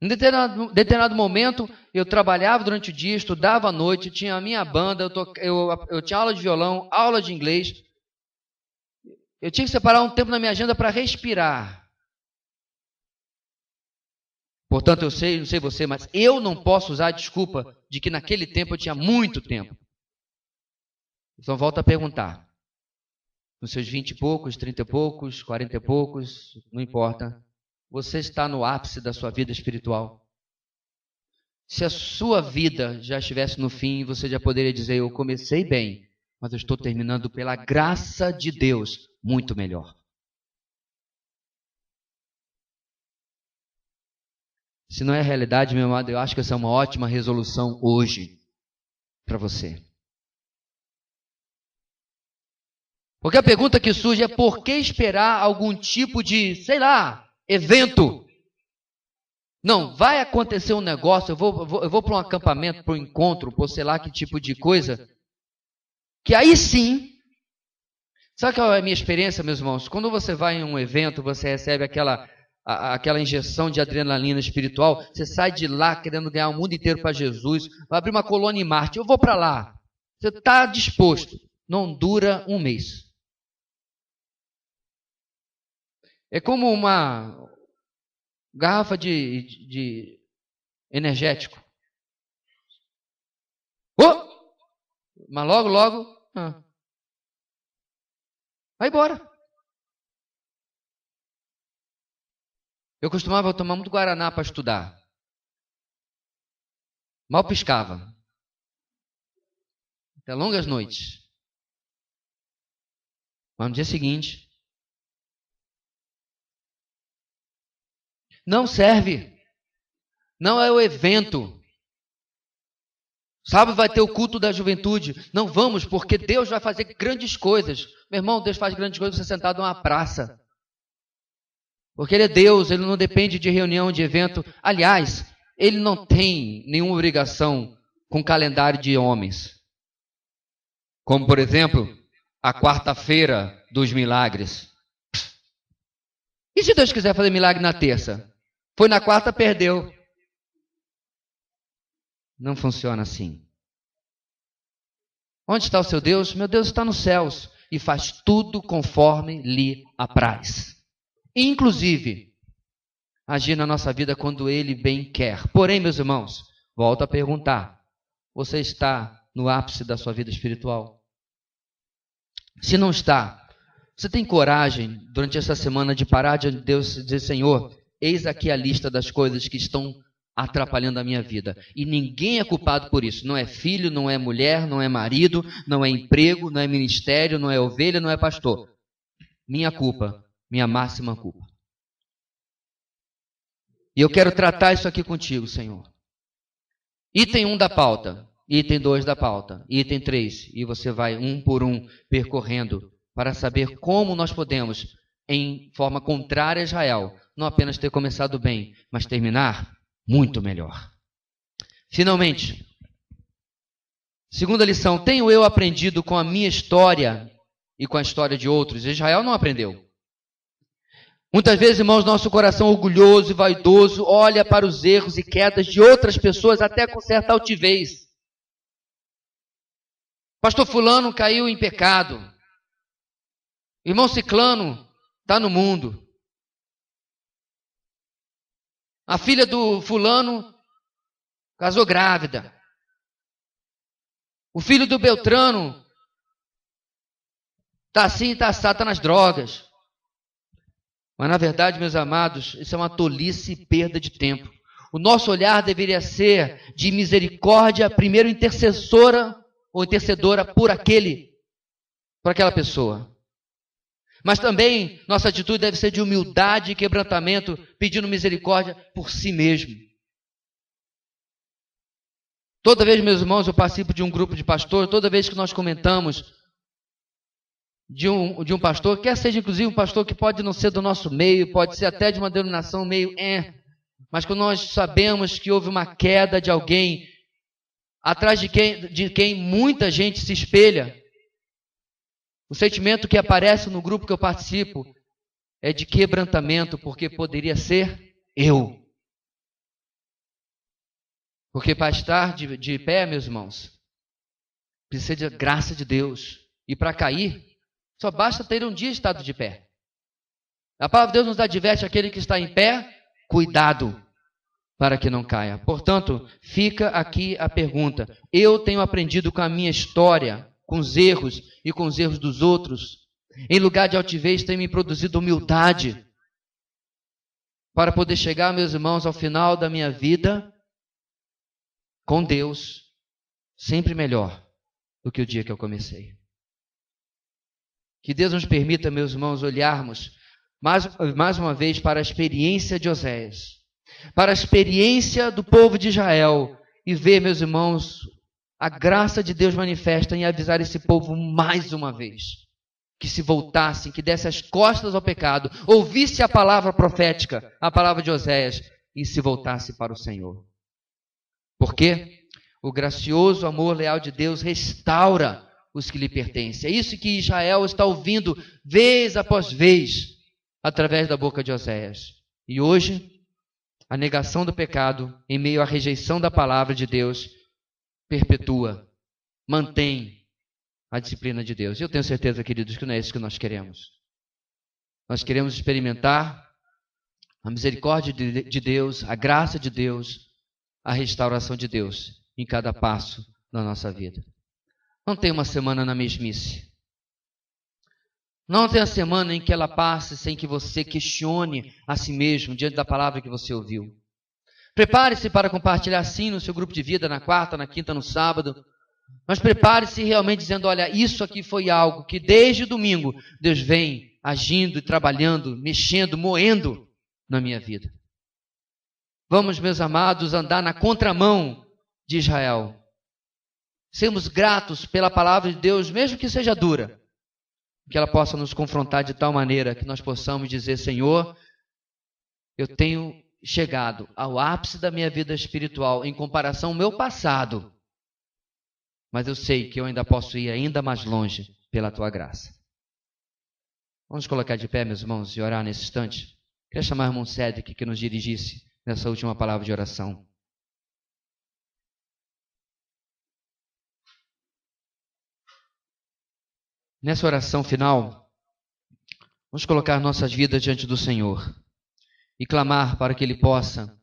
Speaker 1: Em determinado momento, eu trabalhava durante o dia, estudava à noite, tinha a minha banda, eu tinha aula de violão, aula de inglês. Eu tinha que separar um tempo na minha agenda para respirar. Portanto, não sei você, mas eu não posso usar a desculpa de que naquele tempo eu tinha muito tempo. Então, volto a perguntar. Nos seus 20 e poucos, 30 e poucos, 40 e poucos, não importa. Você está no ápice da sua vida espiritual. Se a sua vida já estivesse no fim, você já poderia dizer, eu comecei bem, mas eu estou terminando pela graça de Deus muito melhor. Se não é realidade, meu amado, eu acho que essa é uma ótima resolução hoje para você. Porque a pergunta que surge é por que esperar algum tipo de, evento? Não, vai acontecer um negócio, eu vou para um acampamento, para um encontro, por sei lá que tipo de coisa, que aí sim, sabe qual é a minha experiência, meus irmãos? Quando você vai em um evento, você recebe aquela injeção de adrenalina espiritual, você sai de lá querendo ganhar o mundo inteiro para Jesus, vai abrir uma colônia em Marte, eu vou para lá. Você está disposto, não dura um mês. É como uma garrafa de energético. Mas logo, vai embora. Eu costumava tomar muito guaraná para estudar. Mal piscava. Até longas noites. Mas no dia seguinte, não serve. Não é o evento. Sábado vai ter o culto da juventude. Não vamos, porque Deus vai fazer grandes coisas. Meu irmão, Deus faz grandes coisas você sentado numa praça. Porque Ele é Deus, Ele não depende de reunião, de evento. Aliás, Ele não tem nenhuma obrigação com calendário de homens. Como, por exemplo, a quarta-feira dos milagres. E se Deus quiser fazer milagre na terça? Foi na quarta, perdeu. Não funciona assim. Onde está o seu Deus? Meu Deus está nos céus e faz tudo conforme lhe apraz. Inclusive, agir na nossa vida quando Ele bem quer. Porém, meus irmãos, volto a perguntar. Você está no ápice da sua vida espiritual? Se não está, você tem coragem durante essa semana de parar diante de Deus e dizer, Senhor, eis aqui a lista das coisas que estão atrapalhando a minha vida. E ninguém é culpado por isso. Não é filho, não é mulher, não é marido, não é emprego, não é ministério, não é ovelha, não é pastor. Minha culpa, minha máxima culpa. E eu quero tratar isso aqui contigo, Senhor. Item 1 da pauta, item 2 da pauta, item 3. E você vai um por um percorrendo para saber como nós podemos, em forma contrária a Israel, não apenas ter começado bem, mas terminar muito melhor. Finalmente, segunda lição, tenho eu aprendido com a minha história e com a história de outros? Israel não aprendeu. Muitas vezes, irmãos, nosso coração orgulhoso e vaidoso olha para os erros e quedas de outras pessoas até com certa altivez. Pastor fulano caiu em pecado. Irmão ciclano está no mundo. A filha do fulano casou grávida. O filho do Beltrano está assim, está assado, está nas drogas. Mas na verdade, meus amados, isso é uma tolice e perda de tempo. O nosso olhar deveria ser de misericórdia, primeiro intercessora ou intercedora por aquela pessoa. Mas também nossa atitude deve ser de humildade e quebrantamento, pedindo misericórdia por si mesmo. Toda vez, meus irmãos, eu participo de um grupo de pastor, toda vez que nós comentamos de um pastor, quer seja inclusive um pastor que pode não ser do nosso meio, pode ser até de uma denominação meio mas quando nós sabemos que houve uma queda de alguém, atrás de quem muita gente se espelha, o sentimento que aparece no grupo que eu participo é de quebrantamento, porque poderia ser eu. Porque para estar de pé, meus irmãos, precisa de graça de Deus. E para cair, só basta ter um dia estado de pé. A palavra de Deus nos adverte aquele que está em pé, cuidado para que não caia. Portanto, fica aqui a pergunta. Eu tenho aprendido com a minha história, com os erros e com os erros dos outros, em lugar de altivez, tem me produzido humildade para poder chegar, meus irmãos, ao final da minha vida com Deus, sempre melhor do que o dia que eu comecei. Que Deus nos permita, meus irmãos, olharmos mais uma vez para a experiência de Oséias, para a experiência do povo de Israel e ver, meus irmãos, a graça de Deus manifesta em avisar esse povo mais uma vez, que se voltassem, que desse as costas ao pecado, ouvisse a palavra profética, a palavra de Oséias e se voltasse para o Senhor. Porque o gracioso amor leal de Deus restaura os que lhe pertencem. É isso que Israel está ouvindo vez após vez, através da boca de Oséias. E hoje, a negação do pecado, em meio à rejeição da palavra de Deus, perpetua, mantém a disciplina de Deus. E eu tenho certeza, queridos, que não é isso que nós queremos. Nós queremos experimentar a misericórdia de Deus, a graça de Deus, a restauração de Deus em cada passo da nossa vida. Não tem uma semana na mesmice. Não tenha semana em que ela passe sem que você questione a si mesmo diante da palavra que você ouviu. Prepare-se para compartilhar sim no seu grupo de vida, na quarta, na quinta, no sábado. Mas prepare-se realmente dizendo, olha, isso aqui foi algo que desde o domingo Deus vem agindo e trabalhando, mexendo, moendo na minha vida. Vamos, meus amados, andar na contramão de Israel. Sermos gratos pela palavra de Deus, mesmo que seja dura. Que ela possa nos confrontar de tal maneira que nós possamos dizer, Senhor, eu tenho chegado ao ápice da minha vida espiritual em comparação ao meu passado. Mas eu sei que eu ainda posso ir ainda mais longe pela tua graça. Vamos colocar de pé, meus irmãos, e orar nesse instante. Queria chamar o irmão Cédric que nos dirigisse nessa última palavra de oração. Nessa oração final, vamos colocar nossas vidas diante do Senhor e clamar para que Ele possa,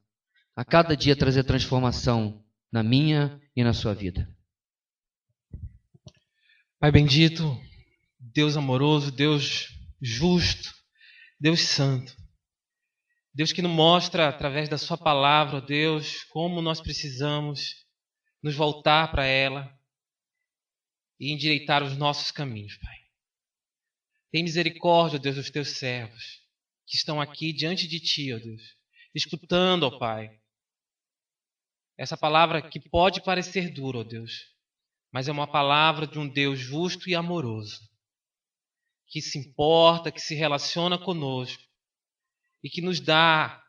Speaker 1: a cada dia, trazer transformação na minha e na sua vida.
Speaker 2: Pai bendito, Deus amoroso, Deus justo, Deus santo. Deus que nos mostra através da sua palavra, ó Deus, como nós precisamos nos voltar para ela e endireitar os nossos caminhos, Pai. Tem misericórdia, ó Deus, dos teus servos que estão aqui diante de ti, ó Deus, escutando, ó Pai, essa palavra que pode parecer dura, ó Deus, mas é uma palavra de um Deus justo e amoroso, que se importa, que se relaciona conosco e que nos dá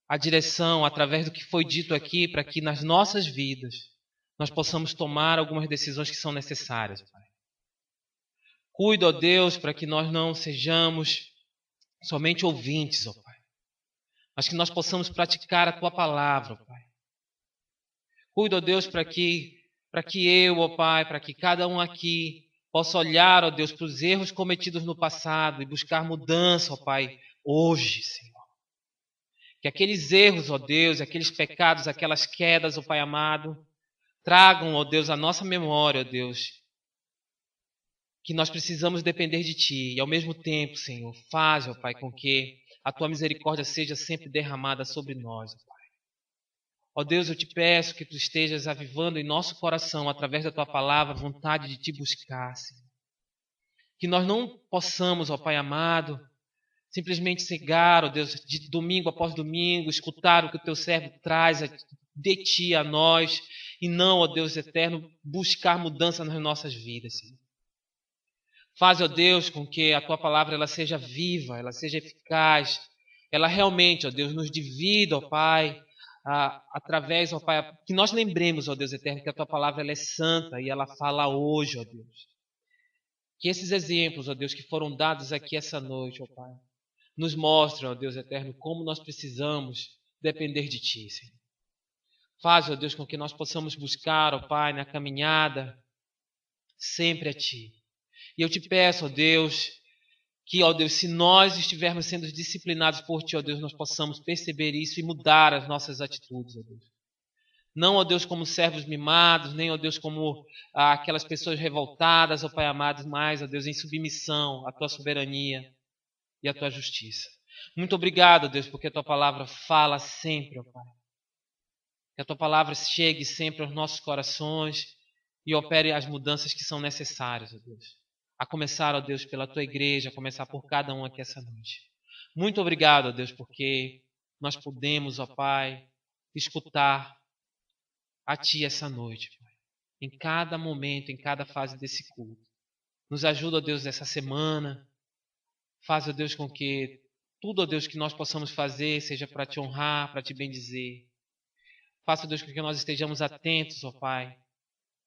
Speaker 2: a direção através do que foi dito aqui para que nas nossas vidas nós possamos tomar algumas decisões que são necessárias, Pai. Cuida, ó Deus, para que nós não sejamos somente ouvintes, ó Pai, mas que nós possamos praticar a Tua palavra, ó Pai. Cuida, ó Deus, para que eu, ó Pai, para que cada um aqui possa olhar, ó Deus, para os erros cometidos no passado e buscar mudança, ó Pai, hoje, Senhor. Que aqueles erros, ó Deus, aqueles pecados, aquelas quedas, ó Pai amado, tragam, ó Deus, a nossa memória, ó Deus, que nós precisamos depender de Ti. E ao mesmo tempo, Senhor, faz, ó Pai, com que a Tua misericórdia seja sempre derramada sobre nós, ó Pai. Ó Deus, eu te peço que Tu estejas avivando em nosso coração, através da Tua palavra, a vontade de Te buscar, Senhor. Que nós não possamos, ó Pai amado, simplesmente cegar, ó Deus, de domingo após domingo, escutar o que o Teu servo traz de Ti a nós, e não, ó Deus eterno, buscar mudança nas nossas vidas, Senhor. Faz, ó Deus, com que a Tua palavra ela seja viva, ela seja eficaz, ela realmente, ó Deus, nos divida, ó Pai, através, ó Pai, que nós lembremos, ó Deus eterno, que a Tua palavra ela é santa e ela fala hoje, ó Deus. Que esses exemplos, ó Deus, que foram dados aqui essa noite, ó Pai, nos mostram, ó Deus eterno, como nós precisamos depender de Ti, Senhor. Faz, ó Deus, com que nós possamos buscar, ó Pai, na caminhada, sempre a Ti. E eu te peço, ó Deus, que, ó Deus, se nós estivermos sendo disciplinados por Ti, ó Deus, nós possamos perceber isso e mudar as nossas atitudes, ó Deus. Não, ó Deus, como servos mimados, nem, ó Deus, como aquelas pessoas revoltadas, ó Pai amado, mas, ó Deus, em submissão à Tua soberania e à Tua justiça. Muito obrigado, ó Deus, porque a Tua palavra fala sempre, ó Pai. Que a Tua palavra chegue sempre aos nossos corações e opere as mudanças que são necessárias, ó Deus. A começar, ó Deus, pela Tua igreja, a começar por cada um aqui essa noite. Muito obrigado, ó Deus, porque nós podemos, ó Pai, escutar a Ti essa noite, Pai. Em cada momento, em cada fase desse culto. Nos ajuda, ó Deus, essa semana. Faz, ó Deus, com que tudo, ó Deus, que nós possamos fazer seja para Te honrar, para Te bendizer. Faça, ó Deus, com que nós estejamos atentos, ó Pai,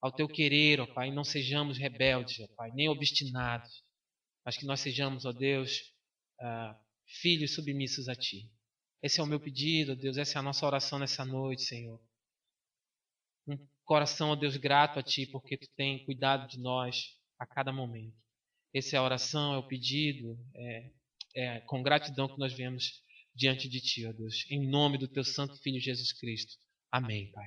Speaker 2: ao Teu querer, ó Pai, e não sejamos rebeldes, ó Pai, nem obstinados, mas que nós sejamos, ó Deus, filhos submissos a Ti. Esse é o meu pedido, ó Deus, essa é a nossa oração nessa noite, Senhor. Um coração, ó Deus, grato a Ti, porque Tu tem cuidado de nós a cada momento. Essa é a oração, é o pedido, é com gratidão que nós viemos diante de Ti, ó Deus, em nome do Teu Santo Filho Jesus Cristo. Amém, Pai.